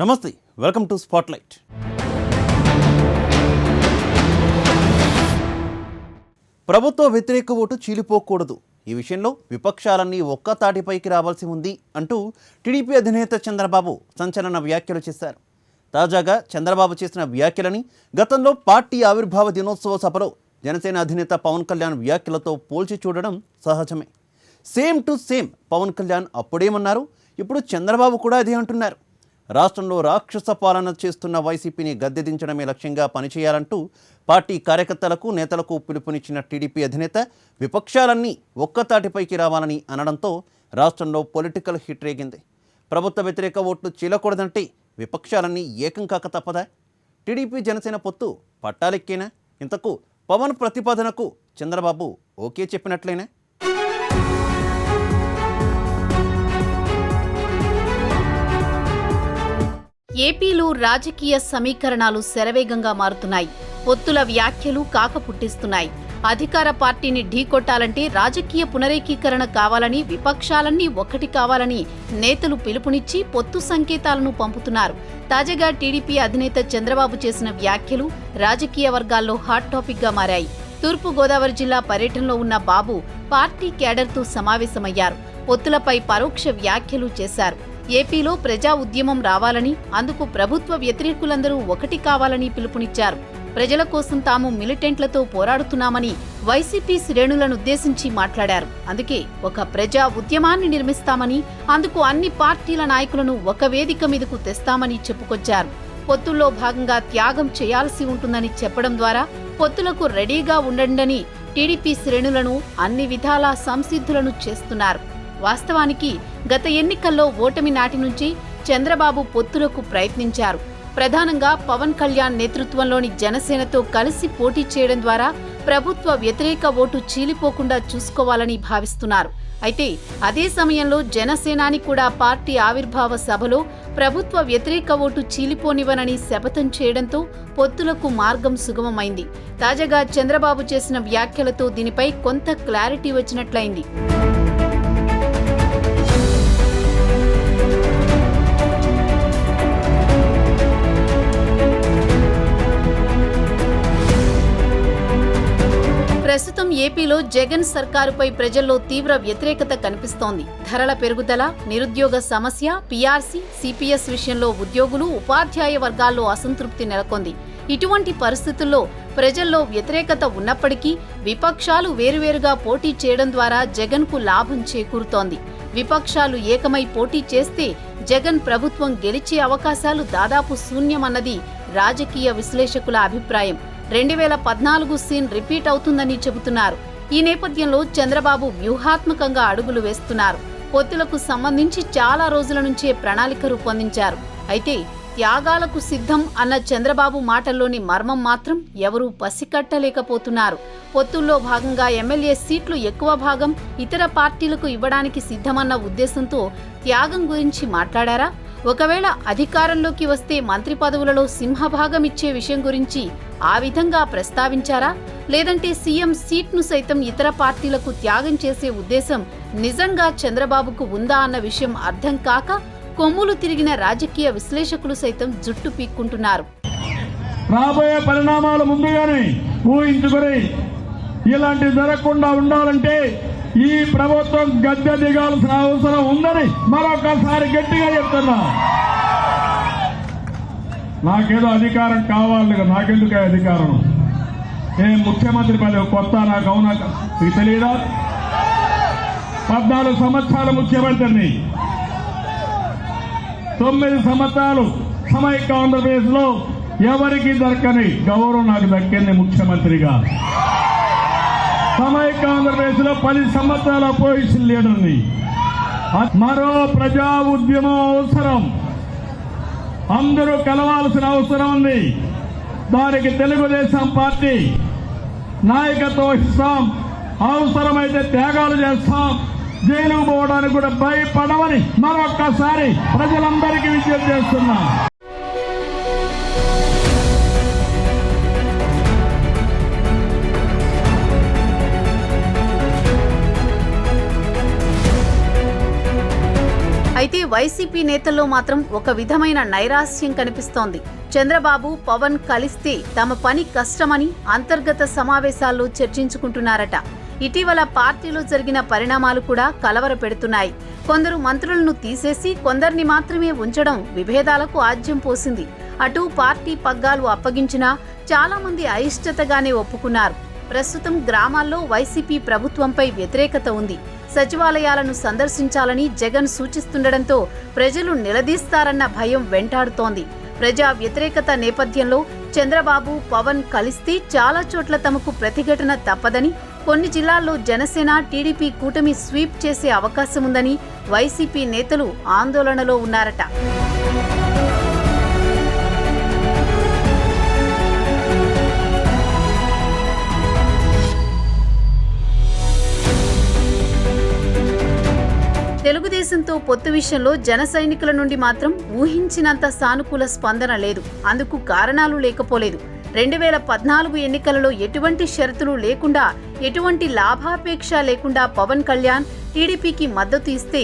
నమస్తే, welcome to spotlight. ప్రభుత్వ వ్యతిరేక ఓటు చీలిపోకూడదు, ఈ విషయంలో విపక్షాలన్నీ ఒక్కతాటిపైకి రావాల్సి ఉంది అంటూ టీడీపీ అధినేత చంద్రబాబు సంచలన వ్యాఖ్యలు చేశారు. తాజాగా చంద్రబాబు చేసిన వ్యాఖ్యలని గతంలో పార్టీ ఆవిర్భావ దినోత్సవ సభలో జనసేన అధినేత పవన్ కళ్యాణ్ వ్యాఖ్యలతో పోల్చి చూడడం సహజమే. Same to same Pawan Kalyan అప్పుడేమన్నారు, ఇప్పుడు చంద్రబాబు కూడా అదే అంటున్నారు. రాష్ట్రంలో రాక్షస పాలన చేస్తున్న వైసీపీని గద్దెదించడమే లక్ష్యంగా పనిచేయాలంటూ పార్టీ కార్యకర్తలకు నేతలకు పిలుపునిచ్చిన టీడీపీ అధినేత విపక్షాలన్నీ ఒక్కతాటిపైకి రావాలని అనడంతో రాష్ట్రంలో పొలిటికల్ హిట్ రేగింది. ప్రభుత్వ వ్యతిరేక ఓట్లు చీలకూడదంటే విపక్షాలన్నీ ఏకం కాక తప్పదా? టీడీపీ జనసేన పొత్తు పట్టాలెక్కేనా? ఇంతకు పవన్ ప్రతిపాదనకు చంద్రబాబు ఓకే చెప్పినట్లేనా? ఏపీలో రాజకీయ సమీకరణాలు శరవేగంగా మారుతున్నాయి. పొత్తుల వ్యాఖ్యలు కాక పుట్టిస్తున్నాయి. అధికార పార్టీని ఢీకొట్టాలంటే రాజకీయ పునరేకీకరణ కావాలని, విపక్షాలన్నీ ఒక్కటి కావాలని నేతలు పిలుపునిచ్చి పొత్తు సంకేతాలను పంపుతున్నారు. తాజాగా టీడీపీ అధినేత చంద్రబాబు చేసిన వ్యాఖ్యలు రాజకీయ వర్గాల్లో హాట్ టాపిక్ గా మారాయి. తూర్పు గోదావరి జిల్లా పర్యటనలో ఉన్న బాబు పార్టీ క్యాడర్తో సమావేశమయ్యారు. పొత్తులపై పరోక్ష వ్యాఖ్యలు చేశారు. ఏపీలో ప్రజా ఉద్యమం రావాలని, అందుకు ప్రభుత్వ వ్యతిరేకులందరూ ఒకటి కావాలని పిలుపునిచ్చారు. ప్రజల కోసం తాము మిలిటెంట్లతో పోరాడుతున్నామని వైసీపీ శ్రేణులనుద్దేశించి మాట్లాడారు. అందుకే ఒక ప్రజా ఉద్యమాన్ని నిర్మిస్తామని, అందుకు అన్ని పార్టీల నాయకులను ఒక వేదిక మీదకు తెస్తామని చెప్పుకొచ్చారు. పొత్తుల్లో భాగంగా త్యాగం చేయాల్సి ఉంటుందని చెప్పడం ద్వారా పొత్తులకు రెడీగా ఉండండని టీడీపీ శ్రేణులను అన్ని విధాలా సంసిద్ధులను చేస్తున్నారు. వాస్తవానికి గత ఎన్నికల్లో ఓటమి నాటి నుంచి చంద్రబాబు పొత్తులకు ప్రయత్నించారు. ప్రధానంగా పవన్ కళ్యాణ్ నేతృత్వంలోని జనసేనతో కలిసి పోటీ చేయడం ద్వారా ప్రభుత్వ వ్యతిరేక ఓటు చీలిపోకుండా చూసుకోవాలని భావిస్తున్నారు. అయితే అదే సమయంలో జనసేనాని కూడా పార్టీ ఆవిర్భావ సభలో ప్రభుత్వ వ్యతిరేక ఓటు చీలిపోనివ్వనని శపథం చేయడంతో పొత్తులకు మార్గం సుగమమైంది. తాజాగా చంద్రబాబు చేసిన వ్యాఖ్యలతో దీనిపై కొంత క్లారిటీ వచ్చినట్లయింది. ప్రస్తుతం ఏపీలో జగన్ సర్కారుపై ప్రజల్లో తీవ్ర వ్యతిరేకత కనిపిస్తోంది. ధరల పెరుగుదల, నిరుద్యోగ సమస్య, పీఆర్సీ, సిపిఎస్ విషయంలో ఉద్యోగులు, ఉపాధ్యాయ వర్గాల్లో అసంతృప్తి నెలకొంది. ఇటువంటి పరిస్థితుల్లో ప్రజల్లో వ్యతిరేకత ఉన్నప్పటికీ విపక్షాలు వేరువేరుగా పోటీ చేయడం ద్వారా జగన్కు లాభం చేకూరుతోంది. విపక్షాలు ఏకమై పోటీ చేస్తే జగన్ ప్రభుత్వం గెలిచే అవకాశాలు దాదాపు శూన్యమన్నది రాజకీయ విశ్లేషకుల అభిప్రాయం. 2014 సీన్ రిపీట్ అవుతుందని చెబుతున్నారు. ఈ నేపథ్యంలో చంద్రబాబు వ్యూహాత్మకంగా అడుగులు వేస్తున్నారు. పొత్తులకు సంబంధించి చాలా రోజుల నుంచే ప్రణాళిక రూపొందించారు. అయితే త్యాగాలకు సిద్ధం అన్న చంద్రబాబు మాటల్లోని మర్మం మాత్రం ఎవరూ పసికట్టలేకపోతున్నారు. పొత్తుల్లో భాగంగా ఎమ్మెల్యే సీట్లు ఎక్కువ భాగం ఇతర పార్టీలకు ఇవ్వడానికి సిద్ధమన్న ఉద్దేశంతో త్యాగం గురించి మాట్లాడారా? ఒకవేళ అధికారంలోకి వస్తే మంత్రి పదవులలో సింహభాగం ఇచ్చే విషయం గురించి ఆ విధంగా ప్రస్తావించారా? లేదంటే సీఎం సీట్ను సైతం ఇతర పార్టీలకు త్యాగం చేసే ఉద్దేశం నిజంగా చంద్రబాబుకు ఉందా అన్న విషయం అర్థం కాక కొమ్ములు తిరిగిన రాజకీయ విశ్లేషకులు సైతం జుట్టు పీక్కుంటున్నారు. రాబోయే పరిణామాలు ముందుగానే ఊహించుకుని ఇలాంటి జరగకుండా ఉండాలంటే ఈ ప్రభుత్వం గద్దె దిగాల్సిన అవసరం ఉందని మరొకసారి గట్టిగా చెప్తున్నా. నాకేదో అధికారం కావాలి, నాకెందుకు అధికారం? ముఖ్యమంత్రి పదవి కొత్త, నాకు అవునా మీకు తెలియదా? 14 సంవత్సరాలు ముఖ్యమంత్రిని, 9 సంవత్సరాలు సమైక్య ఆంధ్రప్రదేశ్ లో ఎవరికి దక్కని గౌరవం నాకు దక్కింది ముఖ్యమంత్రిగా. సమైక్య ఆంధ్రప్రదేశ్ లో 10 సంవత్సరాల అపోజిషన్ లీడర్ని. మరో ప్రజా ఉద్యమం అవసరం, అందరూ కలవాల్సిన అవసరం ఉంది. దానికి తెలుగుదేశం పార్టీ నాయకత్వం వహిస్తాం. అవసరమైతే త్యాగాలు చేస్తాం. జైలుకు పోవడానికి కూడా భయపడమని మరొక్కసారి ప్రజలందరికీ విజ్ఞప్తి చేస్తున్నా. అయితే వైసీపీ నేతల్లో మాత్రం ఒక విధమైన నైరాశ్యం కనిపిస్తోంది. చంద్రబాబు, పవన్ కలిస్తే తమ పని కష్టమని అంతర్గత సమావేశాల్లో చర్చించుకుంటున్నారట. ఇటీవల పార్టీలో జరిగిన పరిణామాలు కూడా కలవరపెడుతున్నాయి. కొందరు మంత్రులను తీసేసి కొందరిని మాత్రమే ఉంచడం విభేదాలకు ఆజ్యం పోసింది. అటు పార్టీ పగ్గాలు అప్పగించినా చాలా మంది అయిష్టతగానే ఒప్పుకున్నారు. ప్రస్తుతం గ్రామాల్లో వైసీపీ ప్రభుత్వంపై వ్యతిరేకత ఉంది. సచివాలయాలను సందర్శించాలని జగన్ సూచిస్తుండటంతో ప్రజలు నిలదీస్తారన్న భయం వెంటాడుతోంది. ప్రజా వ్యతిరేకత నేపథ్యంలో చంద్రబాబు, పవన్ కలిస్తే చాలా చోట్ల తమకు ప్రతిఘటన తప్పదని, కొన్ని జిల్లాల్లో జనసేన, టీడీపీ కూటమి స్వీప్ చేసే అవకాశం ఉందని వైసీపీ నేతలు ఆందోళనలో ఉన్నారట. తెలుగుదేశంతో పొత్తు విషయంలో జన సైనికుల నుండి మాత్రం ఊహించినంత సానుకూల స్పందన లేదు. అందుకు కారణాలు లేకపోలేదు. 2014 ఎన్నికలలో ఎటువంటి షరతులు లేకుండా, ఎటువంటి లాభాపేక్ష లేకుండా పవన్ కళ్యాణ్ టీడీపీకి మద్దతు ఇస్తే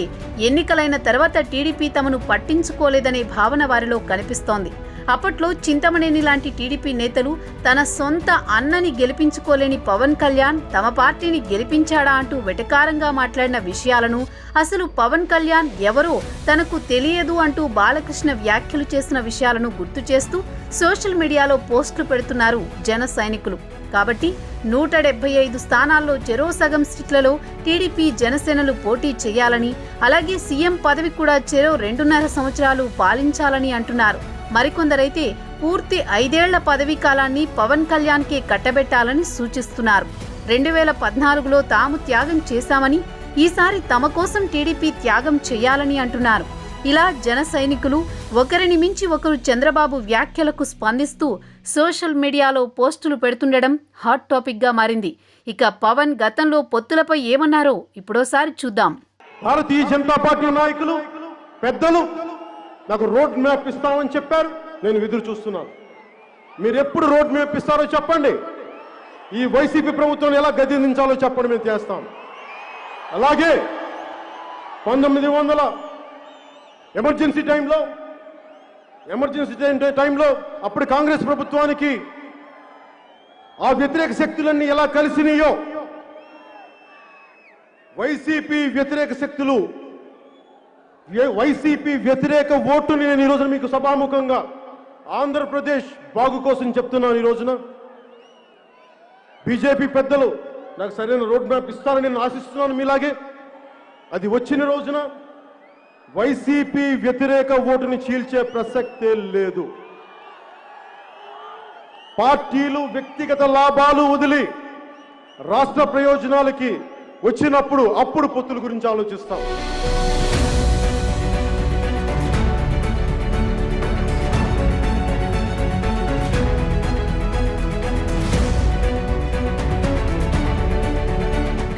ఎన్నికలైన తర్వాత టీడీపీ తమను పట్టించుకోలేదనే భావన వారిలో కనిపిస్తోంది. అప్పట్లో చింతమనేని లాంటి టీడీపీ నేతలు తన సొంత అన్నని గెలిపించుకోలేని పవన్ కళ్యాణ్ తమ పార్టీని గెలిపించాడా అంటూ వెటకారంగా మాట్లాడిన విషయాలను, అసలు పవన్ కళ్యాణ్ ఎవరో తనకు తెలియదు అంటూ బాలకృష్ణ వ్యాఖ్యలు చేసిన విషయాలను గుర్తు చేస్తూ సోషల్ మీడియాలో పోస్టులు పెడుతున్నారు జన సైనికులు. కాబట్టి 175 స్థానాల్లో చెరో సగం సీట్లలో టీడీపీ, జనసేనలు పోటీ చేయాలని, అలాగే సీఎం పదవి కూడా చెరో 2.5 సంవత్సరాలు పాలించాలని అంటున్నారు. మరికొందరైతే పూర్తి 5 ఏళ్ల పదవీ కాలాన్ని పవన్ కళ్యాణ్కే కట్టబెట్టాలని సూచిస్తున్నారు. 2014లో తాము త్యాగం చేశామని, ఈసారి తమ కోసం టీడీపీ త్యాగం చేయాలని అంటున్నారు. ఇలా జన సైనికులు ఒకరిని మించి ఒకరు చంద్రబాబు వ్యాఖ్యలకు స్పందిస్తూ సోషల్ మీడియాలో పోస్టులు పెడుతుండడం హాట్ టాపిక్గా మారింది. ఇక పవన్ గతంలో పొత్తులపై ఏమన్నారో ఇప్పుడోసారి చూద్దాం. భారతీయ జనతా పార్టీ నాయకులు, పెద్దలు నాకు రోడ్ మ్యాప్ ఇస్తామని చెప్పారు. నేను ఎదురు చూస్తున్నాను. మీరు ఎప్పుడు రోడ్ మ్యాప్ ఇస్తారో చెప్పండి. ఈ వైసీపీ ప్రభుత్వం ఎలా గద్దెదించాలో చెప్పండి, మేము చేస్తాం. అలాగే 1900 ఎమర్జెన్సీ టైంలో అప్పుడు కాంగ్రెస్ ప్రభుత్వానికి ఆ వ్యతిరేక శక్తులన్నీ ఎలా కలిసినాయో, వైసీపీ వ్యతిరేక శక్తులు, వైసీపీ వ్యతిరేక ఓటుని నేను ఈ రోజున మీకు సభాముఖంగా ఆంధ్రప్రదేశ్ బాగు కోసం చెప్తున్నాను. ఈ రోజున బీజేపీ పెద్దలు నాకు సరైన రోడ్ మ్యాప్ ఇస్తారని నేను ఆశిస్తున్నాను. మీలాగే అది వచ్చిన రోజున వైసీపీ వ్యతిరేక ఓటుని చీల్చే ప్రసక్తే లేదు. పార్టీలు వ్యక్తిగత లాభాలు వదిలి రాష్ట్ర ప్రయోజనాలకి వచ్చినప్పుడు అప్పుడు పొత్తుల గురించి ఆలోచిస్తాం.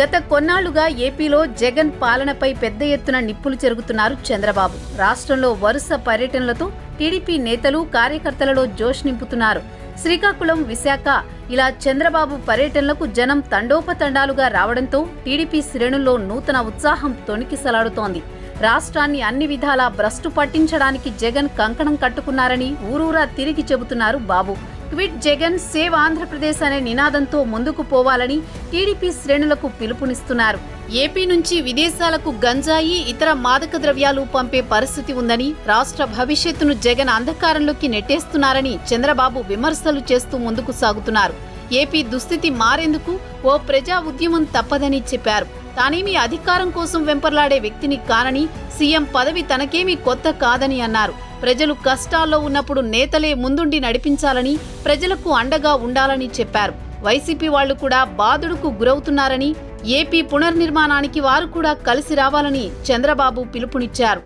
గత కొన్నాళ్లుగా ఏపీలో జగన్ పాలనపై పెద్ద ఎత్తున నిప్పులు చెరుగుతున్నారు చంద్రబాబు. రాష్ట్రంలో వరుస పర్యటనలతో టీడీపీ నేతలు, కార్యకర్తలలో జోష్ నింపుతున్నారు. శ్రీకాకుళం, విశాఖ ఇలా చంద్రబాబు పర్యటనలకు జనం తండోపతండాలుగా రావడంతో టీడీపీ శ్రేణుల్లో నూతన ఉత్సాహం తొణికిసలాడుతోంది. రాష్ట్రాన్ని అన్ని విధాలా భ్రష్టు పట్టించడానికి జగన్ కంకణం కట్టుకున్నారని ఊరూరా తిరిగి చెబుతున్నారు బాబు. క్విట్ జగన్, సేవ్ ఆంధ్రప్రదేశ్ అనే నినాదంతో ముందుకు పోవాలని టీడీపీ శ్రేణులకు పిలుపునిస్తున్నారు. ఏపీ నుంచి విదేశాలకు గంజాయి, ఇతర మాదక ద్రవ్యాలు పంపే పరిస్థితి ఉందని, రాష్ట్ర భవిష్యత్తును జగన్ అంధకారంలోకి నెట్టేస్తున్నారని చంద్రబాబు విమర్శలు చేస్తూ ముందుకు సాగుతున్నారు. ఏపీ దుస్థితి మారేందుకు ఓ ప్రజా ఉద్యమం తప్పదని చెప్పారు. తానేమీ అధికారం కోసం వెంపర్లాడే వ్యక్తిని కానని, సీఎం పదవి తనకేమీ కొత్త కాదని అన్నారు. ప్రజలు కష్టాల్లో ఉన్నప్పుడు నేతలే ముందుండి నడిపించాలని, ప్రజలకు అండగా ఉండాలని చెప్పారు. వైసీపీ వాళ్లు కూడా బాధుడుకు గురవుతున్నారని, ఏపీ పునర్నిర్మాణానికి వారు కూడా కలిసి రావాలని చంద్రబాబు పిలుపునిచ్చారు.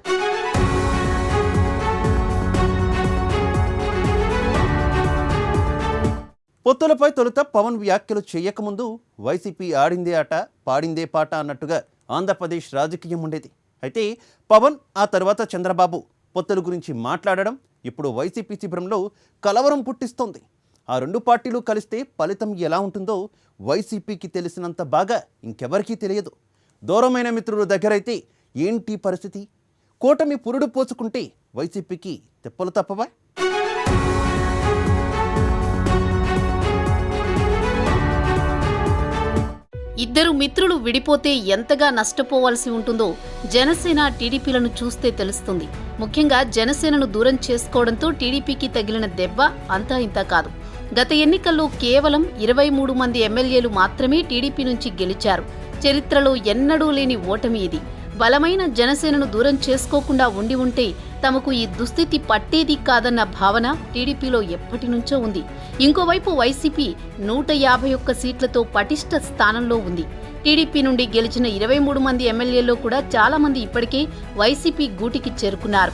పొత్తులపై తొలుత పవన్ వ్యాఖ్యలు చేయకముందు వైసీపీ ఆడిందే ఆట, పాడిందే పాట అన్నట్టుగా ఆంధ్రప్రదేశ్ రాజకీయం ఉండేది. అయితే పవన్, ఆ తర్వాత చంద్రబాబు పొత్తుల గురించి మాట్లాడడం ఇప్పుడు వైసీపీ శిబిరంలో కలవరం పుట్టిస్తోంది. ఆ రెండు పార్టీలు కలిస్తే ఫలితం ఎలా ఉంటుందో వైసీపీకి తెలిసినంత బాగా ఇంకెవరికీ తెలియదు. దూరమైన మిత్రుల దగ్గరైతే ఏంటి పరిస్థితి? కూటమి పురుడు పోసుకుంటే వైసీపీకి తిప్పలు తప్పవా? ఇద్దరు మిత్రులు విడిపోతే ఎంతగా నష్టపోవాల్సి ఉంటుందో జనసేన టీడీపీలను చూస్తే తెలుస్తుంది. ముఖ్యంగా జనసేనను దూరం చేసుకోవడంతో టీడీపీకి తగిలిన దెబ్బ అంతా ఇంత కాదు. గత ఎన్నికల్లో కేవలం 23 మంది ఎమ్మెల్యేలు మాత్రమే టీడీపీ నుంచి గెలిచారు. చరిత్రలో ఎన్నడూ లేని ఓటమి ఇది. బలమైన జనసేనను దూరం చేసుకోకుండా ఉండి ఉంటే తమకు ఈ దుస్థితి పట్టేది కాదన్న భావన టీడీపీలో ఎప్పటి నుంచో ఉంది. ఇంకోవైపు వైసీపీ 151 సీట్లతో పటిష్ట స్థానంలో ఉంది. టీడీపీ నుండి గెలిచిన 23 మంది ఎమ్మెల్యేల్లో కూడా చాలా మంది ఇప్పటికే వైసీపీ గూటికి చేరుకున్నారు.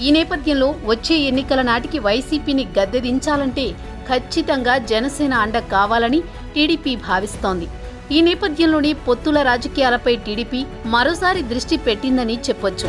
ఈ నేపథ్యంలో వచ్చే ఎన్నికల నాటికి వైసీపీని గద్దెదించాలంటే ఖచ్చితంగా జనసేన అండ కావాలని టీడీపీ భావిస్తోంది. ఈ నేపథ్యంలోనే పొత్తుల రాజకీయాలపై టీడీపీ మరోసారి దృష్టి పెట్టిందని చెప్పొచ్చు.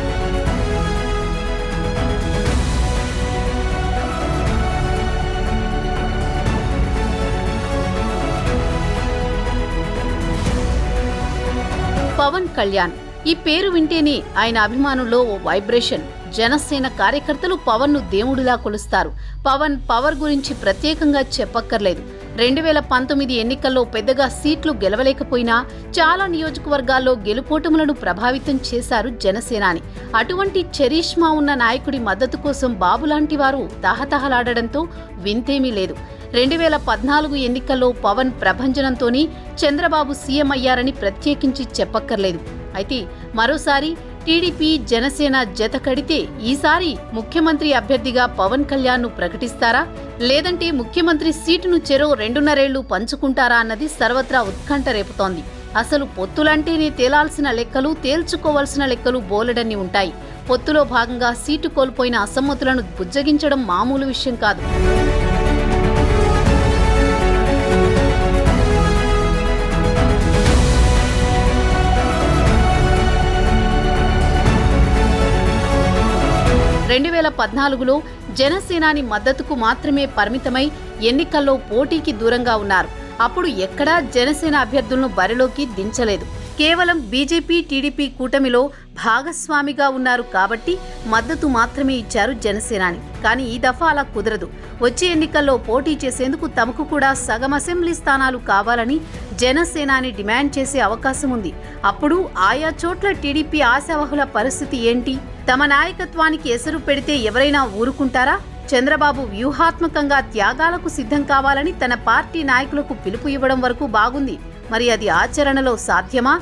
పవన్ కళ్యాణ్ ఈ పేరు వింటేనే ఆయన అభిమానుల్లో ఓ వైబ్రేషన్. జనసేన కార్యకర్తలు పవన్ ను దేవుడిలా కొలుస్తారు. పవన్ పవర్ గురించి ప్రత్యేకంగా చెప్పక్కర్లేదు. 2019 ఎన్నికల్లో పెద్దగా సీట్లు గెలవలేకపోయినా చాలా నియోజకవర్గాల్లో గెలుపోటములను ప్రభావితం చేశారు జనసేనాని. అటువంటి చరిష్మా ఉన్న నాయకుడి మద్దతు కోసం బాబులాంటి వారు తహతహలాడడంతో వింతేమీ లేదు. 2014 ఎన్నికల్లో పవన్ ప్రభంజనంతోనే చంద్రబాబు సీఎం అయ్యారని ప్రత్యేకించి చెప్పక్కర్లేదు. అయితే మరోసారి టీడీపీ జనసేన జత కడితే ఈసారి ముఖ్యమంత్రి అభ్యర్థిగా పవన్ కళ్యాణ్ ను ప్రకటిస్తారా, లేదంటే ముఖ్యమంత్రి సీటును చెరో 2.5 ఏళ్లు పంచుకుంటారా అన్నది సర్వత్రా ఉత్కంఠ రేపుతోంది. అసలు పొత్తులంటేనే తేలాల్సిన లెక్కలు, తేల్చుకోవాల్సిన లెక్కలు బోలెడన్ని ఉంటాయి. పొత్తులో భాగంగా సీటు కోల్పోయిన అసమ్మతులను బుజ్జగించడం మామూలు విషయం కాదు. లో జనసేనాని మద్దతుకు మాత్రమే పరిమితమై ఎన్నికల్లో పోటీకి దూరంగా ఉన్నారు. అప్పుడు ఎక్కడా జనసేన అభ్యర్థులను బరిలోకి దించలేదు. కేవలం బీజేపీ టీడీపీ కూటమిలో భాగస్వామిగా ఉన్నారు కాబట్టి మద్దతు మాత్రమే ఇచ్చారు జనసేనాని. కానీ ఈ దఫా అలా కుదరదు. వచ్చే ఎన్నికల్లో పోటీ చేసేందుకు తమకు కూడా సగం అసెంబ్లీ స్థానాలు కావాలని జనసేనాని డిమాండ్ చేసే అవకాశం ఉంది. అప్పుడు ఆయా చోట్ల టీడీపీ ఆశావహుల పరిస్థితి ఏంటి? తమ నాయకత్వానికి ఎసరు పెడితే ఎవరైనా ఊరుకుంటారా? చంద్రబాబు వ్యూహాత్మకంగా త్యాగాలకు సిద్ధం కావాలని తన పార్టీ నాయకులకు పిలుపు ఇవ్వడం వరకు బాగుంది. మరి అది ఆచరణలో సాధ్యమా?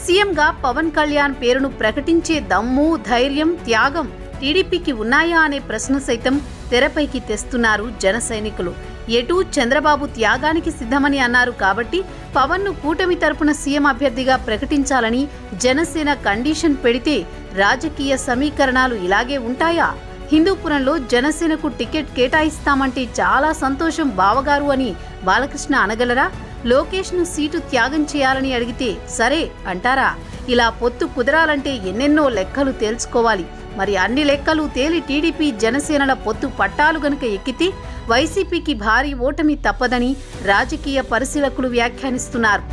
సీఎంగా పవన్ కళ్యాణ్ పేరును ప్రకటించే దమ్ము, ధైర్యం, త్యాగం టీడీపీకి ఉన్నాయా అనే ప్రశ్న సైతం తెరపైకి తెస్తున్నారు జన సైనికులు. ఎటూ చంద్రబాబు త్యాగానికి సిద్ధమని అన్నారు కాబట్టి పవన్ ను కూటమి తరపున సీఎం అభ్యర్థిగా ప్రకటించాలని జనసేన కండిషన్ పెడితే రాజకీయ సమీకరణాలు ఇలాగే ఉంటాయా? హిందూపురంలో జనసేనకు టికెట్ కేటాయిస్తామంటే చాలా సంతోషం బావగారు అని బాలకృష్ణ అనగలరా? లోకేష్ ను సీటు త్యాగం చేయాలని అడిగితే సరే అంటారా? ఇలా పొత్తు కుదరాలంటే ఎన్నెన్నో లెక్కలు తేల్చుకోవాలి. మరి అన్ని లెక్కలు తేలి టీడీపీ జనసేనల పొత్తు పట్టాలు గనుక ఎక్కితే వైసీపీకి భారీ ఓటమి తప్పదని రాజకీయ పరిశీలకులు వ్యాఖ్యానిస్తున్నారు.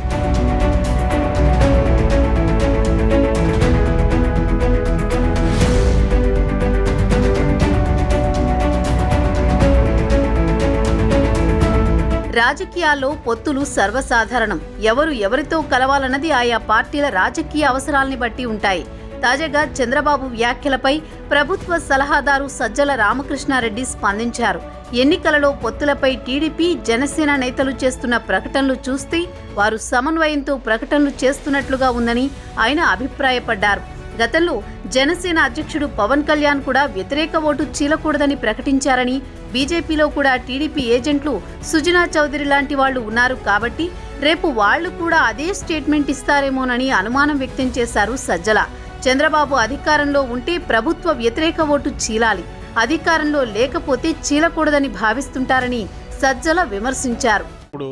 రాజకీయాల్లో పొత్తులు సర్వసాధారణం. ఎవరు ఎవరితో కలవాలన్నది ఆయా పార్టీల రాజకీయ అవసరాల్ని బట్టి ఉంటాయి. తాజాగా చంద్రబాబు వ్యాఖ్యలపై ప్రభుత్వ సలహాదారు సజ్జల రామకృష్ణారెడ్డి స్పందించారు. ఎన్నికలలో పొత్తులపై టీడీపీ జనసేన నేతలు చేస్తున్న ప్రకటనలు చూస్తే వారు సమన్వయంతో ప్రకటనలు చేస్తున్నట్లుగా ఉందని ఆయన అభిప్రాయపడ్డారు. గతంలో జనసేన అధ్యక్షుడు పవన్ కళ్యాణ్ కూడా వ్యతిరేక ఓటు చీలకూడదని ప్రకటించారని, బీజేపీలో కూడా టీడీపీ ఏజెంట్లు సుజనా చౌదరి లాంటి వాళ్లు ఉన్నారు కాబట్టి రేపు వాళ్లు కూడా అదే స్టేట్మెంట్ ఇస్తారేమోనని అనుమానం వ్యక్తం చేశారు సజ్జల. చంద్రబాబు అధికారంలో ఉంటే ప్రభుత్వ వ్యతిరేక ఓటు చీలాలి, అధికారంలో లేకపోతే చీలకూడదని భావిస్తుంటారని సజ్జల విమర్శించారు. ఇప్పుడు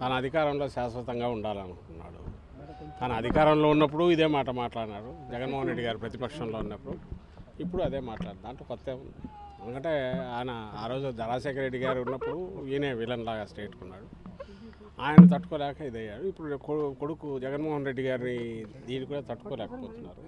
తన అధికారంలో శాశ్వతంగా ఉండాలనుకున్నాడు. తన అధికారంలో ఉన్నప్పుడు ఇదే మాట మాట్లాడినారు. జగన్మోహన్ రెడ్డి గారు ప్రతిపక్షంలో ఉన్నప్పుడు ఇప్పుడు అదే మాట్లాడు. దాంట్లో కొత్త ఉంది. ఎందుకంటే ఆయన ఆ రోజు రాజశేఖర రెడ్డి గారు ఉన్నప్పుడు ఈయనే విలన్ లాగా స్టేట్కున్నాడు. ఆయన తట్టుకోలేక ఇదయ్యాడు. ఇప్పుడు కొడుకు జగన్మోహన్ రెడ్డి గారిని దీన్ని కూడా తట్టుకోలేకపోతున్నారు.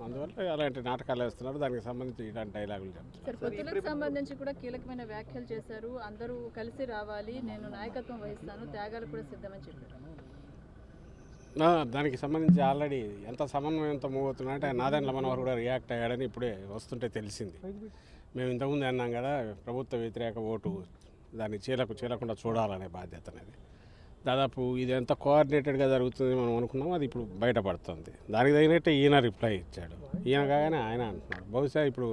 అందువల్ల అలాంటి నాటకాలు వేస్తున్నారు. దానికి సంబంధించి ఇలాంటి డైలాగులు చెప్తారు. సార్, పొత్తులకు సంబంధించి కూడా కీలకమైన వ్యాఖ్యలు చేశారు. అందరూ కలిసి రావాలి, నేను నాయకత్వం వహిస్తాను, త్యాగాలు కూడా సిద్ధమని చెప్పారు. దానికి సంబంధించి ఆల్రెడీ ఎంత సమన్వయంతో మూవ్ అవుతున్నా అంటే నాదెండ్ల మనోహర్ కూడా రియాక్ట్ అయ్యాడని ఇప్పుడే వస్తుంటే తెలిసింది. మేము ఇంతకుముందు అన్నాం కదా, ప్రభుత్వ వ్యతిరేక ఓటు దాన్ని చీలకుండా చూడాలనే బాధ్యత అనేది. దాదాపు ఇది ఎంత కోఆర్డినేటెడ్గా జరుగుతుంది మనం అనుకున్నాము, అది ఇప్పుడు బయటపడుతుంది. దానికి తగినట్టే ఈయన రిప్లై ఇచ్చాడు. ఈయన కాగానే ఆయన అంటున్నాడు. బహుశా ఇప్పుడు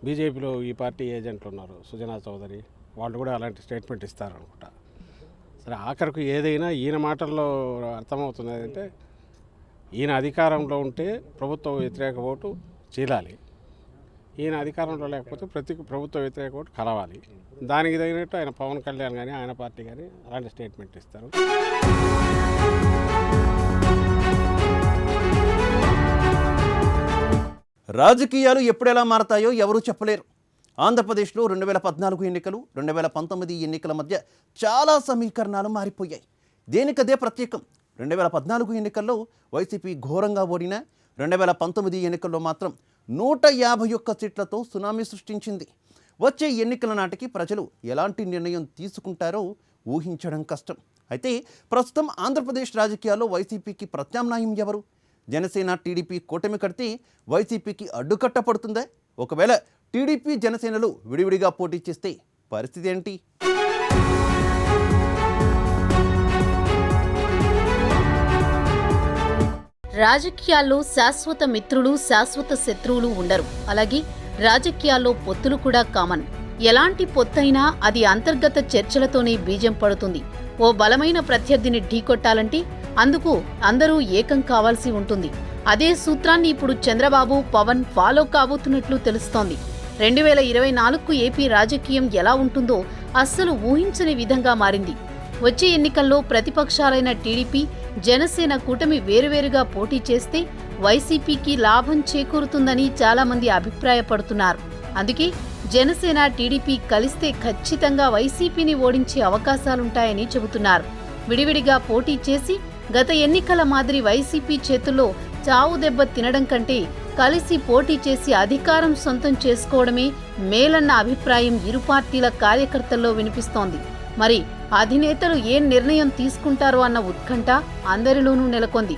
బీజేపీలో ఈ పార్టీ ఏజెంట్లు ఉన్నారు, సుజనా చౌదరి, వాళ్ళు కూడా అలాంటి స్టేట్మెంట్ ఇస్తారనుకుంటా. సరే, ఆఖరికి ఏదైనా ఈయన మాటల్లో అర్థమవుతుంది అంటే ఈయన అధికారంలో ఉంటే ప్రభుత్వ వ్యతిరేక ఓటు చీలాలి, ఈయన అధికారంలో లేకపోతే ప్రభుత్వ వ్యతిరేక ఓటు కలవాలి. దానికి తగినట్టు ఆయన పవన్ కళ్యాణ్ కానీ ఆయన పార్టీ కానీ అలాంటి స్టేట్మెంట్ ఇస్తారు. రాజకీయాలు ఎప్పుడెలా మారతాయో ఎవరూ చెప్పలేరు. ఆంధ్రప్రదేశ్లో 2014 ఎన్నికలు 2019 ఎన్నికల మధ్య చాలా సమీకరణాలు మారిపోయాయి. దేనికదే ప్రత్యేకం. 2014 ఎన్నికల్లో వైసీపీ ఘోరంగా ఓడినా 2019 ఎన్నికల్లో మాత్రం 151 సీట్లతో సునామీ సృష్టించింది. వచ్చే ఎన్నికల నాటికి ప్రజలు ఎలాంటి నిర్ణయం తీసుకుంటారో ఊహించడం కష్టం. అయితే ప్రస్తుతం ఆంధ్రప్రదేశ్ రాజకీయాల్లో వైసీపీకి ప్రత్యామ్నాయం ఎవరు? జనసేన టీడీపీ కూటమి కడితే వైసీపీకి అడ్డుకట్ట పడుతుందా? ఒకవేళ టీడీపీ జనసేనలు విడివిడిగా పోటీ చేస్తే పరిస్థితి ఏంటి? రాజకీయాల్లో శాశ్వత మిత్రులు, శాశ్వత శత్రువులు ఉండరు. అలాగే రాజకీయాల్లో పొత్తులు కూడా కామన్. ఎలాంటి పొత్తైనా అది అంతర్గత చర్చలతోనే బీజం పడుతుంది. ఓ బలమైన ప్రత్యర్థిని ఢీకొట్టాలంటే అందుకు అందరూ ఏకం కావాల్సి ఉంటుంది. అదే సూత్రాన్ని ఇప్పుడు చంద్రబాబు, పవన్ ఫాలో కాబోతున్నట్లు తెలుస్తోంది. 2024కు ఏపీ రాజకీయం ఎలా ఉంటుందో అస్సలు ఊహించని విధంగా మారింది. వచ్చే ఎన్నికల్లో ప్రతిపక్షాలైన టీడీపీ, జనసేన కూటమి వేరువేరుగా పోటీ చేస్తే వైసీపీకి లాభం చేకూరుతుందని చాలామంది అభిప్రాయపడుతున్నారు. అందుకే జనసేన, టీడీపీ కలిస్తే ఖచ్చితంగా వైసీపీని ఓడించే అవకాశాలుంటాయని చెబుతున్నారు. విడివిడిగా పోటీ చేసి గత ఎన్నికల మాదిరి వైసీపీ చేతుల్లో చావు దెబ్బ తినడం కంటే కలిసి పోటీ చేసి అధికారం సొంతం చేసుకోవడమే మేలన్న అభిప్రాయం ఇరు పార్టీల కార్యకర్తల్లో వినిపిస్తోంది. మరి అధినేతలు ఏ నిర్ణయం తీసుకుంటారో అన్న ఉత్కంఠ అందరిలోనూ నెలకొంది.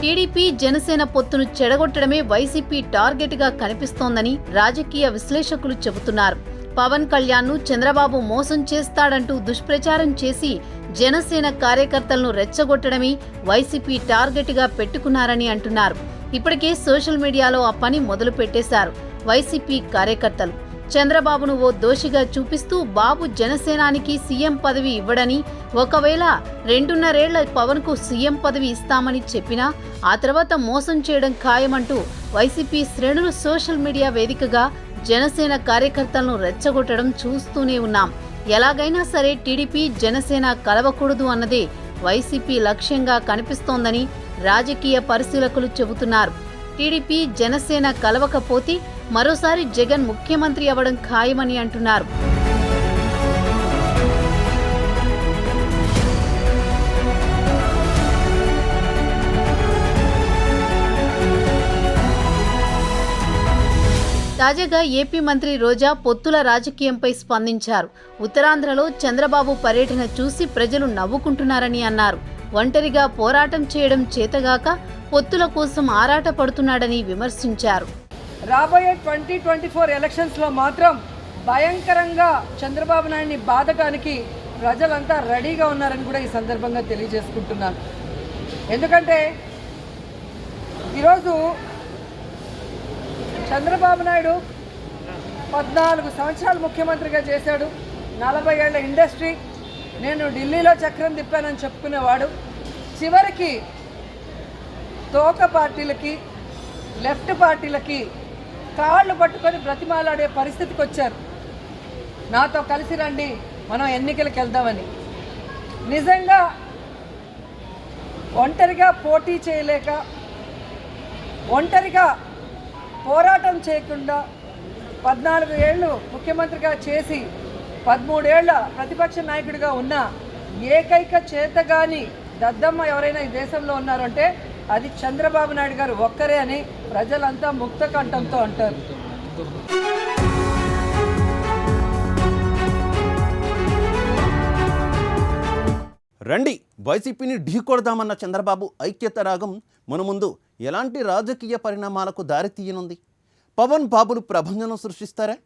టీడీపీ, జనసేన పొత్తును చెడగొట్టడమే వైసీపీ టార్గెట్గా కనిపిస్తోందని రాజకీయ విశ్లేషకులు చెబుతున్నారు. పవన్ కళ్యాణ్ను చంద్రబాబు మోసం చేస్తాడంటూ దుష్ప్రచారం చేసి జనసేన కార్యకర్తలను రెచ్చగొట్టడమే వైసీపీ టార్గెట్గా పెట్టుకున్నారని అంటున్నారు. ఇప్పటికే సోషల్ మీడియాలో ఆ పని మొదలు పెట్టేశారు వైసీపీ కార్యకర్తలు. చంద్రబాబును ఓ దోషిగా చూపిస్తూ బాబు జనసేనానికి సీఎం పదవి ఇవ్వడని, ఒకవేళ 2.5 ఏళ్ల పవన్కు సీఎం పదవి ఇస్తామని చెప్పినా ఆ తర్వాత మోసం చేయడం ఖాయమంటూ వైసీపీ శ్రేణులు సోషల్ మీడియా వేదికగా జనసేన కార్యకర్తలను రెచ్చగొట్టడం చూస్తూనే ఉన్నాం. ఎలాగైనా సరే టీడీపీ, జనసేన కలవకూడదు అన్నదే వైసీపీ లక్ష్యంగా కనిపిస్తోందని రాజకీయ పరిశీలకులు చెబుతున్నారు. టీడీపీ, జనసేన కలవకపోతే మరోసారి జగన్ ముఖ్యమంత్రి అవ్వడం ఖాయమని అంటున్నారు. తాజాగా ఏపీ మంత్రి రోజా పొత్తుల రాజకీయంపై స్పందించారు. ఉత్తరాంధ్రలో చంద్రబాబు పర్యటన చూసి ప్రజలు నవ్వుకుంటున్నారని అన్నారు. ఒంటరిగా పోరాటం చేయడం చేతగాక పొత్తుల కోసం ఆరాట పడుతున్నాడని విమర్శించారు. రాబోయే 2024 ఎలక్షన్స్లో మాత్రం భయంకరంగా చంద్రబాబు నాయుడిని బాధటానికి ప్రజలంతా రెడీగా ఉన్నారని కూడా ఈ సందర్భంగా తెలియజేసుకుంటున్నాను. ఎందుకంటే ఈరోజు చంద్రబాబు నాయుడు 14 సంవత్సరాలు ముఖ్యమంత్రిగా చేశాడు. 40 ఏళ్ల ఇండస్ట్రీ, నేను ఢిల్లీలో చక్రం తిప్పానని చెప్పుకునేవాడు. చివరికి తోక పార్టీలకి, లెఫ్ట్ పార్టీలకి కాళ్ళు పట్టుకొని బ్రతిమాలాడే పరిస్థితికి వచ్చారు. నాతో కలిసి రండి, మనం ఎన్నికలకు వెళ్దామని. నిజంగా ఒంటరిగా పోటీ చేయలేక, ఒంటరిగా పోరాటం చేయకుండా 14 ఏళ్ళు ముఖ్యమంత్రిగా చేసి 13 ఏళ్ల ప్రతిపక్ష నాయకుడిగా ఉన్న ఏకైక చేతగాని దద్దమ్మ ఎవరైనా ఈ దేశంలో ఉన్నారంటే అది చంద్రబాబు నాయుడు గారు ఒక్కరే అని ప్రజలంతా ముక్త కంఠంతో అంటారు. రండి వైసీపీని ఢీకొడదామన్న చంద్రబాబు ఐక్యత రాగం మన ముందు ఎలాంటి రాజకీయ పరిణామాలకు దారితీయనుంది? పవన్ బాబులు ప్రభంజనం సృష్టిస్తారా?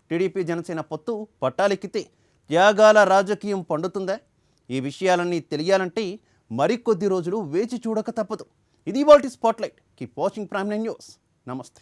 టీడీపీ జనసేన పొత్తు పట్టాలెక్కితే త్యాగాల రాజకీయం పండుతుందా? ఈ విషయాలన్నీ తెలియాలంటే మరికొద్ది రోజులు వేచి చూడక తప్పదు. ఇది ఇవాల్టి spotlight. Keep watching Prime nine news. నమస్తే.